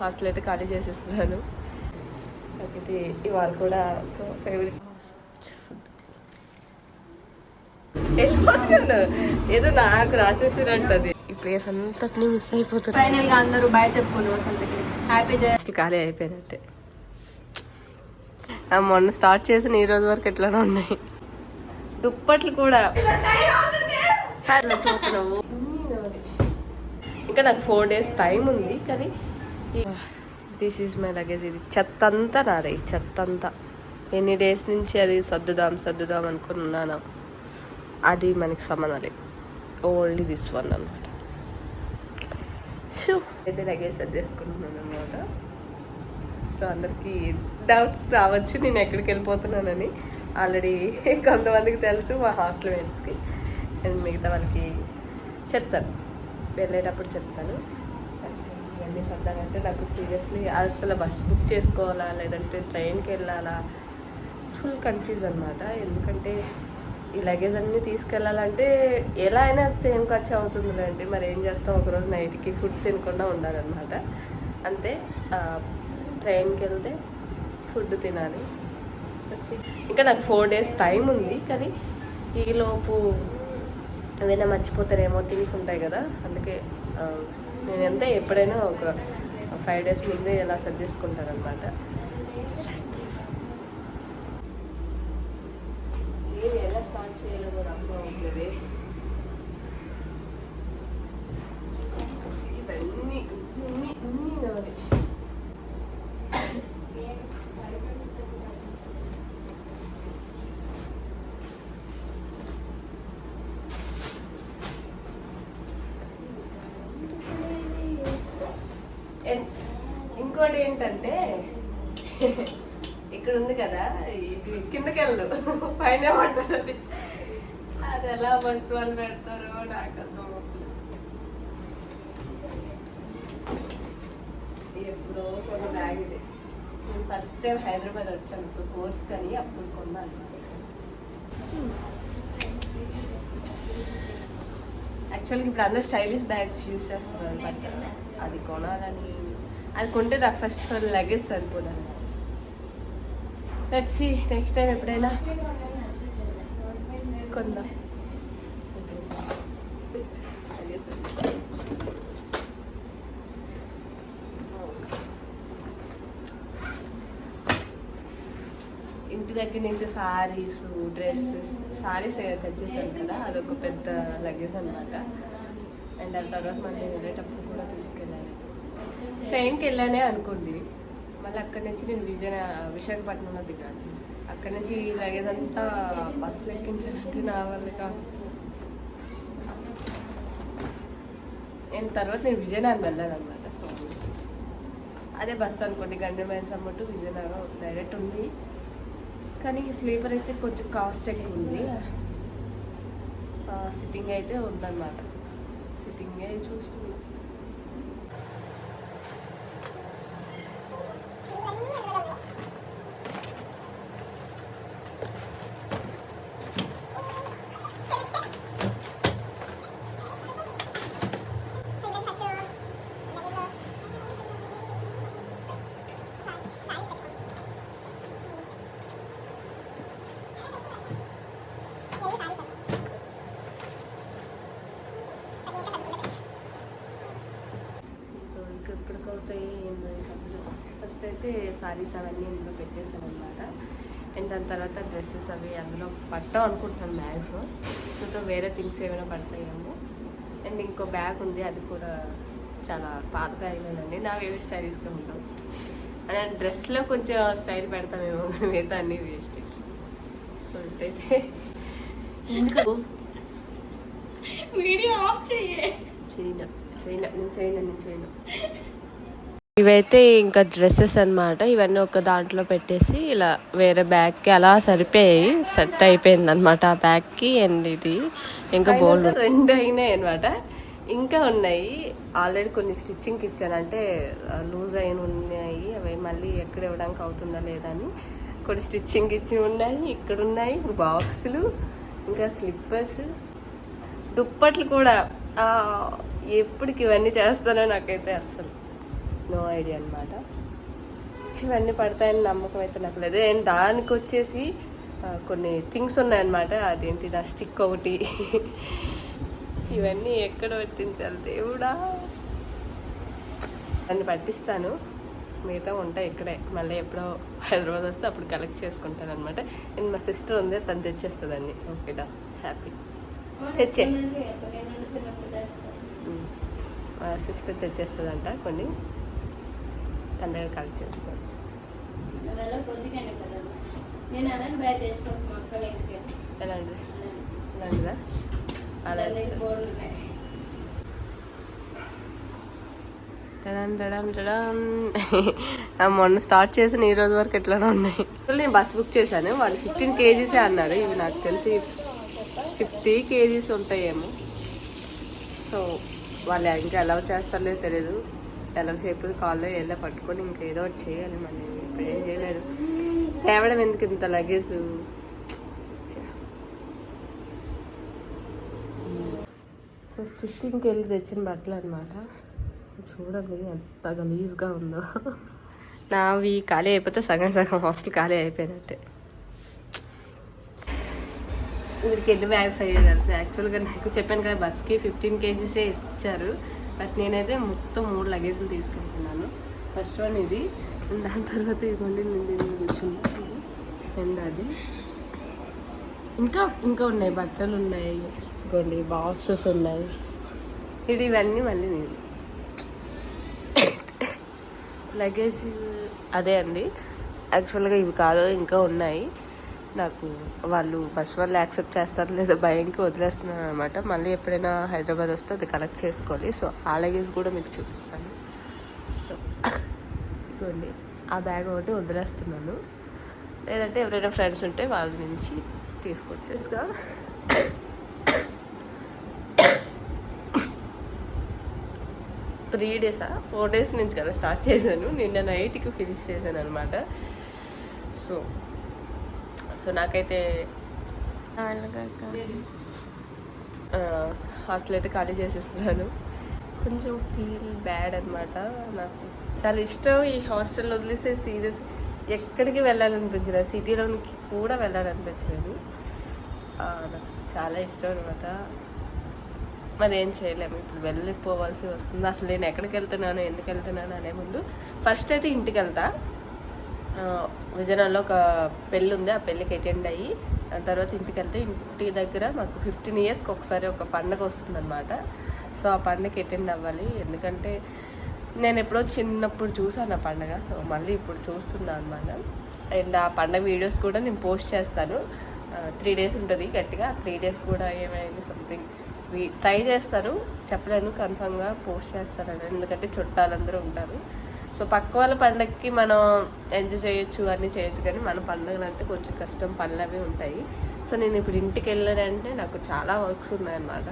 Hostel అయితే ఖాళీ చేసేస్తున్నాను. నాకైతే ఇవాళ కూడా ఫేవరెట్ వెళ్ళిపోతున్నాను, ఏదో నాకు రాసేసినట్టు ఈ ప్లేస్ అంతటినీ మిస్ అయిపోతుంది. ఫైనల్ గా అందరూ బాయ్ చెప్పుకోండి వసంతకి. హ్యాపీ జస్ట్ ఖాళీ అయిపోయినట్టే. మొన్న స్టార్ట్ చేసిన ఈ రోజు వరకు ఎట్లానే ఉన్నాయి. దుప్పట్లు కూడా చూస్తున్నావు. ఇంకా నాకు 4 days టైం ఉంది, కానీ దిస్ ఈజ్ మై లగేజ్. ఇది చెత్త అంతా నాదే, చెత్త అంతా ఎన్ని డేస్ నుంచి అది సర్దుదాం అనుకుని ఉన్నాను. అది మనకి సంబంధం లేదు, ఓన్లీ దిస్ వన్ అనమాట. షూ అయితే లగేజ్ సర్దేసుకుంటున్నాను అనమాట. సో అందరికీ డౌట్స్ రావచ్చు నేను ఎక్కడికి వెళ్ళిపోతున్నానని. ఆల్రెడీ కొంతమందికి తెలుసు, మా హాస్టల్ మేట్స్కి. నేను మిగతా వాళ్ళకి చెప్తాను, వెళ్ళేటప్పుడు చెప్తాను. ఇవన్నీ సర్దాలంటే నాకు సీరియస్లీ అసలు బస్ బుక్ చేసుకోవాలా లేదంటే ట్రైన్కి వెళ్ళాలా, ఫుల్ కన్ఫ్యూజ్ అనమాట. ఎందుకంటే ఈ లగేజ్ అన్నీ తీసుకెళ్ళాలంటే ఎలా అయినా సేమ్ ఖర్చు అవుతుందిలేండి. మరి ఏం చేస్తాం, ఒకరోజు నైట్కి ఫుడ్ తినకుండా ఉండాలన్నమాట. అంతే, ట్రైన్కి వెళ్తే ఫుడ్ తినాలి. ఇంకా నాకు 4 days టైం ఉంది, కానీ ఈలోపు ఏదైనా మర్చిపోతారేమో, థింగ్స్ ఉంటాయి కదా. అందుకే నేను ఎంత ఎప్పుడైనా ఒక 5 days ముందే ఇలా సర్దేసుకుంటాను అనమాట. నేను ఎలా స్టార్ట్ చేయలేమో అర్థం అవుతుంది. ఇవన్నీ నాది. ఇంకోటి ఏంటంటే ఇక్కడ ఉంది కదా, ఇది కిందకెళ్ళు పైన ఉంటుంది. అది ఎలా బస్సు వాళ్ళు పెడతారో నాకు అర్థం. ఎప్పుడో కొన్ని బ్యాగ్ ఇది. నేను ఫస్ట్ టైం హైదరాబాద్ వచ్చాను ఇప్పుడు కోర్స్, కానీ అప్పుడు కొన్నాను. యాక్చువల్గా ఇప్పుడు అందరూ స్టైలిష్ బ్యాగ్స్ యూజ్ చేస్తున్నారు, బట్ అది కొనాలని, అది కొంటే నాకు ఫస్ట్ లగేజ్ సరిపోదని. లెట్స్ సీ నెక్స్ట్ టైం ఎప్పుడైనా కొందాం. ఇంటి దగ్గర నుంచి సారీస్, డ్రెస్సెస్, సారీస్ తెచ్చేసాను కదా, అదొక పెద్ద లగేజ్ అనమాట. అండ్ ఆ తర్వాత మళ్ళీ వెళ్ళేటప్పుడు కూడా తీసుకెళ్ళాను. ట్రైన్కి వెళ్ళానే అనుకోండి, మళ్ళీ అక్కడి నుంచి నేను విశాఖపట్నంలో దిగాను. అక్కడి నుంచి లగేజ్ అంతా బస్సులు ఎక్కించాలంటే నా వల్ల కాదు. తర్వాత నేను విజయనగరం వెళ్ళాను అనమాట. సో అదే బస్సు అనుకోండి, గండిమైల్స్ టు విజయనగరం డైరెక్ట్ ఉంది, కానీ స్లీపర్ అయితే కొంచెం కాస్ట్ ఎక్కువ ఉంది. సిట్టింగ్ అయితే ఉందన్నమాట, సిట్టింగే చూస్తున్నాను. ఫస్ట్ అయితే సారీస్ అవన్నీ ఇందులో పెట్టేసాను అనమాట. అండ్ దాని తర్వాత డ్రెస్సెస్ అవి అందులో పట్టాం అనుకుంటున్నాను మ్యాక్సిమం. చూద్దాం వేరే థింగ్స్ ఏమైనా పడతాయేమో. అండ్ ఇంకో బ్యాగ్ ఉంది, అది కూడా చాలా పాత బ్యాగ్లేనండి, నావేవి స్టైలిష్గా ఉంటాం. అండ్ డ్రెస్లో కొంచెం స్టైల్ పెడతామేమో, కానీ మిగతా అన్నీ వేస్ట్. సో ఇటైతే వీడియో ఆఫ్ చేయను. ఇవైతే ఇంకా డ్రెస్సెస్ అనమాట. ఇవన్నీ ఒక దాంట్లో పెట్టేసి ఇలా వేరే బ్యాగ్కి అలా సరిపోయాయి, సెట్ అయిపోయింది అనమాట ఆ బ్యాగ్కి. అండ్ ఇది ఇంకా బోల్డ్ 2 అయినాయి అనమాట, ఇంకా ఉన్నాయి. ఆల్రెడీ కొన్ని స్టిచ్చింగ్కి ఇచ్చాను, అంటే లూజ్ అయిన ఉన్నాయి. అవి మళ్ళీ ఎక్కడ ఇవ్వడానికి అవుతుందా లేదా అని కొన్ని స్టిచ్చింగ్ ఇచ్చి ఉన్నాయి. ఇక్కడ ఉన్నాయి బాక్సులు, ఇంకా స్లిప్పర్స్, దుప్పట్లు కూడా. ఎప్పటికి ఇవన్నీ చేస్తానో నాకైతే అస్సలు నో ఐడియా అనమాట. ఇవన్నీ పడతాయని నమ్మకం అయితే నాకు లేదు. అండ్ దానికి వచ్చేసి కొన్ని థింగ్స్ ఉన్నాయన్నమాట. అదేంటి నా స్టిక్ ఒకటి ఇవన్నీ ఎక్కడ పట్టించాలి దేవుడా. అన్ని పట్టిస్తాను, మిగతా ఉంటాయి ఇక్కడే. మళ్ళీ ఎప్పుడో హైదరాబాద్ వస్తే అప్పుడు కలెక్ట్ చేసుకుంటాను అనమాట. అండ్ మా సిస్టర్ ఉంది, తను తెచ్చేస్తుంది అన్ని. ఓకేడా, హ్యాపీ. తెచ్చే మా సిస్టర్ తెచ్చేస్తుందంట కొన్ని, తన దగ్గర కలెక్ట్ చేసుకోవచ్చు. ఎలాంటిదా అలా మొన్న స్టార్ట్ చేసిన ఈ రోజు వరకు ఎట్లానే ఉన్నాయి. నేను బస్ బుక్ చేశాను, వాళ్ళు 15 kgs అన్నారు. ఇవి నాకు తెలిసి 50 kgs ఉంటాయేమో. సో వాళ్ళు ఇంకా ఎలా చేస్తారో తెలియదు. ఎలా సేపు కాల్లో ఎలా పట్టుకొని ఇంకా ఏదో ఒకటి చేయాలి. మళ్ళీ ఇప్పుడు ఏం చేయలేదు. తేవడం ఎందుకు ఇంత లగేజ్. సో స్టిచ్చింగ్కి వెళ్ళి తెచ్చిన బట్టలు అనమాట. చూడండి ఎంత గలీజ్గా ఉందో. నావి ఖాళీ అయిపోతే సగం సగం హాస్టల్ ఖాళీ అయిపోయినట్టే. వీరికి ఎన్ని బ్యాగ్స్ అయ్యాయి తెలుసు. యాక్చువల్గా నాకు చెప్పాను కదా, బస్కి 15 kgs ఇచ్చారు. బట్ నేనైతే మొత్తం 3 లగేజ్లు తీసుకెళ్తున్నాను. ఫస్ట్ వన్ ఇది, దాని తర్వాత ఇదిగోండి నేను దీన్ని కూర్చున్నాను. అండ్ అది ఇంకా ఉన్నాయి, బట్టలు ఉన్నాయి, ఇదిగోండి బాక్సెస్ ఉన్నాయి. ఇవన్నీ మళ్ళీ నేను లగేజ్ అదే అండి. యాక్చువల్గా ఇవి కాదు, ఇంకా ఉన్నాయి. నాకు వాళ్ళు బస్ వాళ్ళు యాక్సెప్ట్ చేస్తారు లేదా భయంకి వదిలేస్తున్నాను అనమాట. మళ్ళీ ఎప్పుడైనా హైదరాబాద్ వస్తే అది కలెక్ట్ చేసుకోవాలి. సో ఆ లగేజ్ కూడా మీకు చూపిస్తాను. సో ఇదిగోండి ఆ బ్యాగ్ ఒకటి వదిలేస్తున్నాను. లేదంటే ఎవరైనా ఫ్రెండ్స్ ఉంటే వాళ్ళ నుంచి తీసుకొచ్చేసిగా. 3 days 4 days నుంచి కదా స్టార్ట్ చేశాను. నిన్న నైట్కి ఫినిష్ చేశాను అనమాట. సో నాకైతే హాస్టల్ అయితే ఖాళీ చేసేస్తున్నాను. కొంచెం ఫీల్ బ్యాడ్ అనమాట. నాకు చాలా ఇష్టం ఈ హాస్టల్ వదిలేసే. సీరియస్ ఎక్కడికి వెళ్ళాలనిపించలేదు, సిటీలోనికి కూడా వెళ్ళాలనిపించలేదు. నాకు చాలా ఇష్టం అనమాట. మరి ఏం చేయలేము, ఇప్పుడు వెళ్ళిపోవాల్సి వస్తుంది. అసలు నేను ఎక్కడికి వెళ్తున్నాను, ఎందుకు వెళ్తున్నాను అనే ముందు ఫస్ట్ అయితే ఇంటికి వెళ్తా. విజయనగరంలో ఒక పెళ్ళి ఉంది, ఆ పెళ్ళికి అటెండ్ అయ్యి దాని తర్వాత ఇంటికి వెళ్తే, ఇంటి దగ్గర మాకు 15 yearsకి ఒకసారి ఒక పండగ వస్తుందన్నమాట. సో ఆ పండగకి అటెండ్ అవ్వాలి. ఎందుకంటే నేను ఎప్పుడో చిన్నప్పుడు చూసాను ఆ పండగ. సో మళ్ళీ ఇప్పుడు చూస్తున్నాను అనమాట. అండ్ ఆ పండగ వీడియోస్ కూడా నేను పోస్ట్ చేస్తాను. 3 days ఉంటుంది గట్టిగా. 3 days కూడా ఏమైంది సంథింగ్ ట్రై చేస్తారు, చెప్పలేను కన్ఫర్మ్గా పోస్ట్ చేస్తారని. ఎందుకంటే చుట్టాలందరూ ఉంటారు. సో పక్క వాళ్ళ పండగకి మనం ఎంజాయ్ చేయొచ్చు, అన్నీ చేయొచ్చు, కానీ మన పండుగలు అంటే కొంచెం కష్టం, పనులు అవి ఉంటాయి. సో నేను ఇప్పుడు ఇంటికి వెళ్ళానంటే నాకు చాలా వర్క్స్ ఉన్నాయన్నమాట.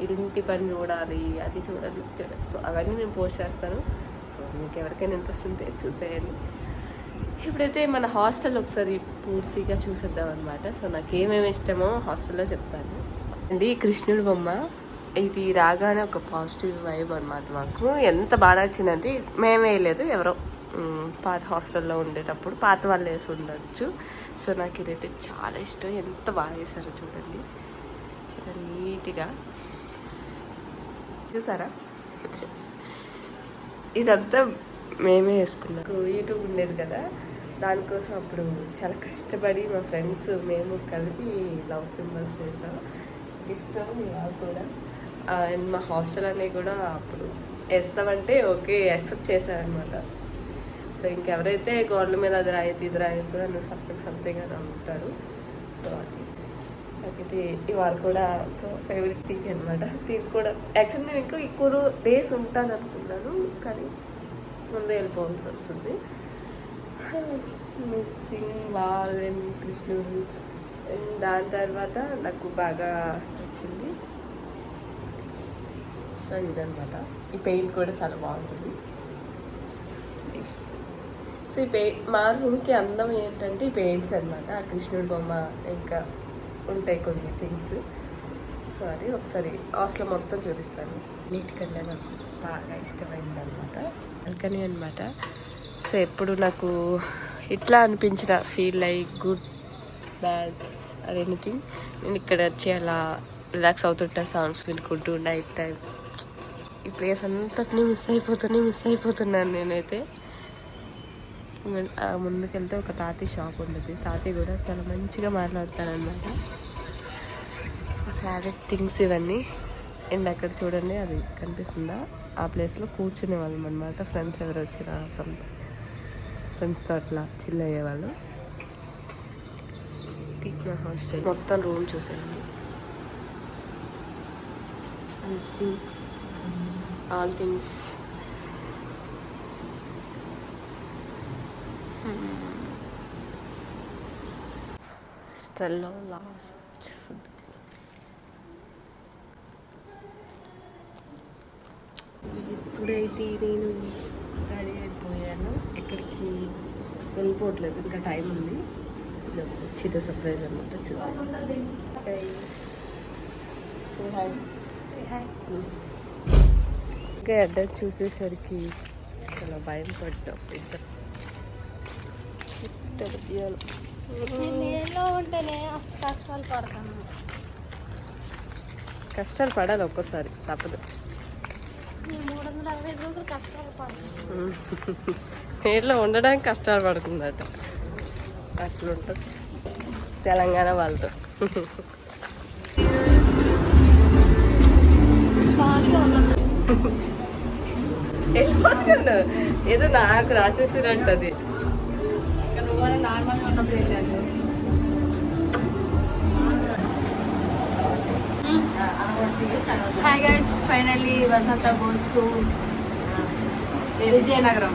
ఇంటి పని చూడాలి, అది చూడాలి. సో అవన్నీ నేను పోస్ట్ చేస్తాను. సో మీకు ఎవరికైనా ఇంట్రెస్ట్ ఉంటే చూసేయండి. ఇప్పుడైతే మన హాస్టల్ ఒకసారి పూర్తిగా చూసేద్దాం అనమాట. సో నాకు ఏమేమి ఇష్టమో హాస్టల్లో చెప్తాను. అండి కృష్ణుడి బొమ్మ ఇది రాగానే ఒక పాజిటివ్ వైబ్ అనమాట. మాకు ఎంత బాగా నచ్చిందంటే, మేమే వేయలేదు, ఎవరో పాత హాస్టల్లో ఉండేటప్పుడు పాత వాళ్ళు వేసి ఉండొచ్చు. సో నాకు ఇదైతే చాలా ఇష్టం. ఎంత బాగా వేసారో చూడండి, చాలా నీట్గా చూసారా. ఇదంతా మేమే వేసుకున్నాం. యూట్యూబ్ ఉండేది కదా, దానికోసం అప్పుడు చాలా కష్టపడి మా ఫ్రెండ్స్ మేము కలిపి లవ్ సింబల్స్ వేసాం. ఇష్టం ఇలా కూడా. అండ్ మా హాస్టల్ అనేవి కూడా అప్పుడు వేస్తామంటే ఓకే యాక్సెప్ట్ చేశారనమాట. సో ఇంకెవరైతే గోడల మీద అది రాయద్దు ఇది రాయద్దు అని సంథింగ్ అని అంటారు. సో నాకైతే ఇవాళ కూడా ఫేవరెట్ థింగ్ అనమాట. దీనికి కూడా యాక్చువల్లీ నేను ఇంకా ఎక్కువ డేస్ ఉంటాను అనుకున్నాను, కానీ ముందే వెళ్ళిపోవాల్సి వస్తుంది. మిస్సింగ్ వాల్ అండ్ కృష్ణుడు. అండ్ దాని తర్వాత నాకు బాగా నచ్చింది సో ఇదనమాట. ఈ పెయింట్ కూడా చాలా బాగుంటుంది. సో ఈ మా రూమ్కి అందం ఏంటంటే ఈ పెయింట్స్ అనమాట. ఆ కృష్ణుడి బొమ్మ ఇంకా ఉంటాయి కొన్ని థింగ్స్. సో అది ఒకసారి హాస్టల్ మొత్తం చూపిస్తాను. నీట్గా నాకు బాగా ఇష్టమైంది అనమాట. అందుకని అనమాట. సో ఎప్పుడు నాకు ఇట్లా అనిపించిన ఫీల్ లైక్ గుడ్ బ్యాడ్ అది ఎనీథింగ్ నేను ఇక్కడ వచ్చి అలా రిలాక్స్ అవుతుంటా, సాంగ్స్ వినుకుంటూ నైట్ టైం ఈ ప్లేస్ అంతటినీ మిస్ అయిపోతున్నాను నేనైతే. ముందుకెళ్తే ఒక తాతీ షాప్ ఉంటుంది. తాతీ కూడా చాలా మంచిగా మాట్లాడతారనమాట. ఫేవరెట్ థింగ్స్ ఇవన్నీ. అండ్ అక్కడ చూడండి అది కనిపిస్తుందా, ఆ ప్లేస్లో కూర్చునే వాళ్ళం అనమాట. ఫ్రెండ్స్ ఎవరు వచ్చినా ఫ్రెండ్స్తో అట్లా చిల్ అయ్యేవాళ్ళు. ఇది మా హాస్టల్ మొత్తం రూమ్ చూసేయండి. And see all things. స్టెల్లో లాస్ట్ ఫుడ్. ఇప్పుడైతే నేను రెడీ అయిపోయాను, ఎక్కడికి వెళ్ళిపోవట్లేదు, ఇంకా టైం ఉంది. ఇది ఒక చిన్న సర్ప్రైజ్ అనమాట. చూసాను. ఇంకా అడ్రస్ చూసేసరికి చాలా భయం పడ్డాం ఇద్దరు. కష్టాలు పడాలి ఒక్కోసారి, తప్పదు. 365 రోజులు కష్టాలు పడతాను. నీళ్ళలో ఉండడానికి కష్టాలు పడుతుందట. అట్లుంటుంది తెలంగాణ వాళ్ళతో. వెళ్ళిపోతున్నాను, ఏదో నాకు రాసేసినట్టది. నార్మల్గా ఉన్నప్పుడు వెళ్ళాను. Hi guys, finally Vasantha goes to Vizianagaram.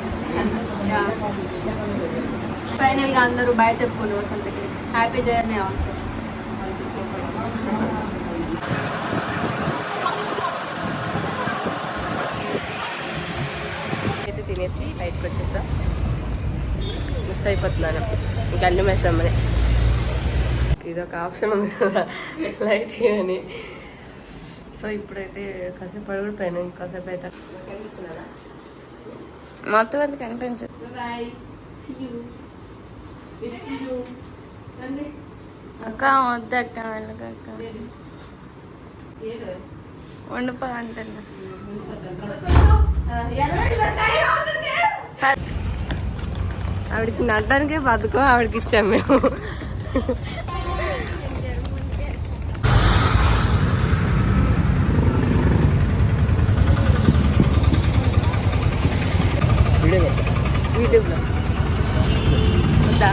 ఫైనల్గా అందరూ బాయ్ చెప్పుకోండి వసంతకి. Happy journey also. అయితే తినేసి బయటకు వచ్చేసా. మిస్ అయిపోతున్నాను గల్లి మెసమ్మని. ఇదొక ఆప్షన్ ఉంది కదా లైట్ అని. సో ఇప్పుడైతే కాసేపు పడిపోయాను, ఇంకాసేపు అయితే కనిపిస్తున్నారా మొత్తం అంత కనిపించదు. అక్క వద్దు అక్క, వెళ్ళకక్క, వండిపో అంటున్నా. ఆవిడకి నడ్డానికే బతుకో ఆవిడకి ఇచ్చాం మేము. యూట్యూబ్లో వద్దా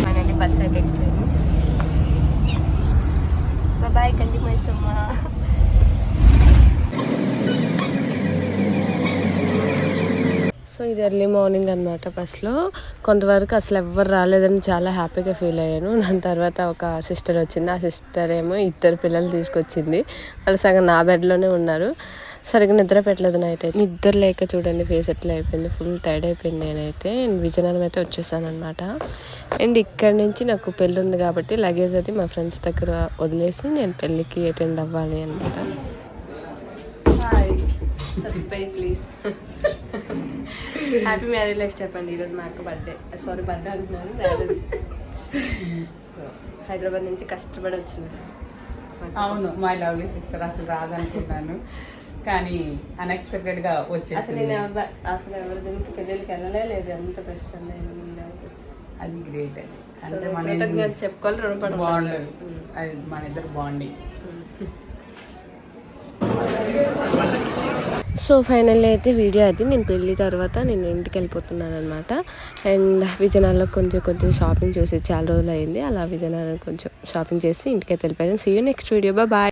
మనల్ని బస్ అయితే ఎక్కిపోయాము. బాయ్ కండి మైసమ్మ. సో ఇది ఎర్లీ మార్నింగ్ అనమాట. బస్లో కొంతవరకు అసలు ఎవ్వరు రాలేదని చాలా హ్యాపీగా ఫీల్ అయ్యాను. దాని తర్వాత ఒక సిస్టర్ వచ్చింది. ఆ సిస్టర్ ఏమో 2 పిల్లలు తీసుకొచ్చింది. వాళ్ళు సగం నా బెడ్లోనే ఉన్నారు. సరిగ్గా నిద్ర పెట్టలేదు నైట్ అయితే. నిద్ర లేక చూడండి ఫేస్ ఎట్లా అయిపోయింది, ఫుల్ టైర్డ్ అయిపోయింది. నేనైతే విజయనగరం అయితే వచ్చేసాను అనమాట. అండ్ ఇక్కడి నుంచి నాకు పెళ్ళి ఉంది కాబట్టి లగేజ్ అది మా ఫ్రెండ్స్ దగ్గర వదిలేసి నేను పెళ్ళికి అటెండ్ అవ్వాలి అనమాట. Hi, subscribe please. Happy marriage life చెప్పండి. ఈరోజు మా అక్క బర్త్డే. సారీ బర్త్డే అంటున్నాను, మ్యారేజ్. హైదరాబాద్ నుంచి కష్టపడి వచ్చింది. అవును, మై లవ్లీ సిస్టర్. అసలు రాదనుకున్నాను కానీ అన్ఎక్స్పెక్టెడ్గా వచ్చేసి అసలు నేను అసలు ఎవరి దీనికి పెళ్ళిళ్ళకి వెళ్ళలేదు. ఎంత బెస్ట్ ఫ్రెండ్ అయినా అది గ్రేట్. అది అంటే మన చెప్పుకోవాలి, రుణపడి బాగుంటుంది. అది మన ఇద్దరు బాండింగ్. సో ఫైనల్లీ అయితే వీడియో అది నేను పెళ్ళి తర్వాత నేను ఇంటికి వెళ్ళిపోతున్నాను అనమాట. అండ్ విజయనగరంలో కొంచెం షాపింగ్ చేసి చాలా రోజులు అయింది. అలా విజయనగరం కొంచెం షాపింగ్ చేసి ఇంటికి అయితే వెళ్ళిపోయాను. See you next video. Bye.